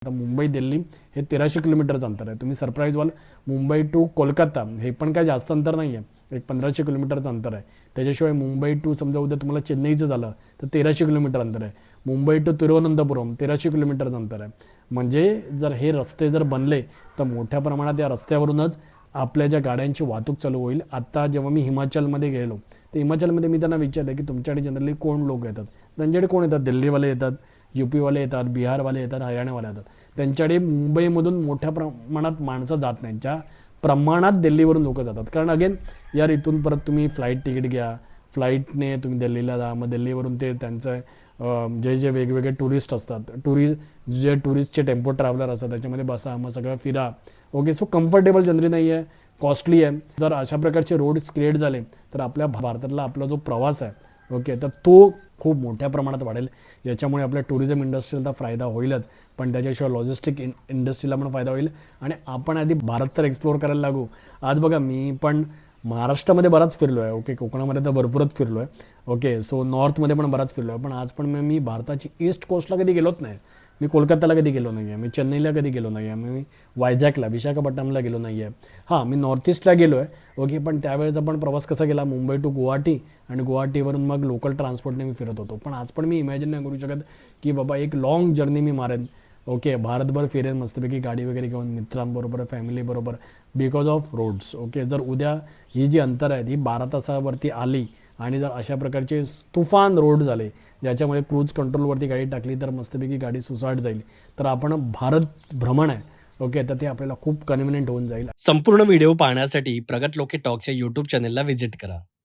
आता मुंबई दिल्ली हे 1300 किलोमीटरचं अंतर आहे. तुम्ही सरप्राईज व्हाल, मुंबई टू कोलकाता हे पण काय जास्त अंतर नाही आहे, एक 1500 किलोमीटरचं अंतर आहे. त्याच्याशिवाय मुंबई टू समजा उद्या तुम्हाला चेन्नईचं झालं तर 1300 किलोमीटर अंतर आहे. मुंबई टू तिरुवनंतपुरम 1300 किलोमीटरचं अंतर आहे. म्हणजे जर हे रस्ते जर बनले तर मोठ्या प्रमाणात या रस्त्यावरूनच आपल्या ज्या गाड्यांची वाहतूक चालू होईल. आत्ता जेव्हा मी हिमाचलमध्ये गेलो तर हिमाचलमध्ये मी त्यांना विचारलं की तुमच्याकडे जनरली कोण लोक येतात. त्यांच्याकडे कोण येतात, दिल्लीवाले येतात, यूपीवाले येतात, बिहारवाले येतात, हरियाणावाले येतात. त्यांच्याकडे मुंबईमधून मोठ्या प्रमाणात माणसं जात नाहीत, ज्या प्रमाणात दिल्लीवरून लोक जातात. कारण अगेन यार इथून परत तुम्ही फ्लाईट तिकीट घ्या, फ्लाईटने तुम्ही दिल्लीला जा, मग दिल्लीवरून ते त्यांचं जे जे वेगवेगळे टुरिस्ट असतात, जे टुरिस्टचे टेम्पो ट्रॅव्हलर असतात त्याच्यामध्ये बसा, मग सगळं फिरा. ओके, सो कम्फर्टेबल जनरली नाही आहे, कॉस्टली आहे. जर अशा प्रकारचे रोड्स क्रिएट झाले तर आपल्या भारतातला आपला जो प्रवास आहे ओके तर तो खूप मोठ्या प्रमाणात वाढेल. याच्यामुळे आपल्या टुरिझम इंडस्ट्रीला तर फायदा होईलच, पण त्याच्याशिवाय लॉजिस्टिक इंडस्ट्रीला पण फायदा होईल. आणि आपण आधी भारत तर एक्सप्लोअर करायला लागू. आज बघा मी पण महाराष्ट्रामध्ये बराच फिरलो आहे, ओके, कोकणामध्ये तर भरपूरच फिरलो आहे, ओके, सो नॉर्थमध्ये पण बराच फिरलो आहे. पण आज पण मी भारताची ईस्ट कोस्टला कधी गेलोच नाही. मी कोलकाताला कधी गेलो नाही आहे, मी चेन्नईला कधी गेलो नाही आहे, मी वायझॅकला विशाखापट्टणमला गेलो नाही आहे. हां, मी नॉर्थ ईस्टला गेलो आहे, ओके, पण त्यावेळेचा पण प्रवास कसा गेला, मुंबई टू गुवाहाटी आणि गुवाहाटीवरून मग लोकल ट्रान्सपोर्टने मी फिरत होतो. पण आज पण मी इमॅजिन नाही करू शकत की बाबा एक लॉंग जर्नी मी मारेन, ओके, भारतभर फिरेन मस्तपैकी गाडी वगैरे घेऊन मित्रांबरोबर, फॅमिलीबरोबर, बिकॉज ऑफ रोड्स. ओके, जर उद्या ही जी अंतर आहेत ही 12 तासावरती आली आणि जर अशा प्रकारचे तुफान रोड झाले ज्याच्यामुळे क्रूज कंट्रोलवरती गाडी टाकली तर मस्तपैकी गाडी सुसाट जाईल, तर आपण भारत भ्रमण आहे ओके तर ते आपल्याला खूप कन्व्हिनियंट होऊन जाईल. संपूर्ण व्हिडिओ पाहण्यासाठी प्रगत लोके टॉक्सच्या यूट्यूब चॅनलला व्हिजिट करा.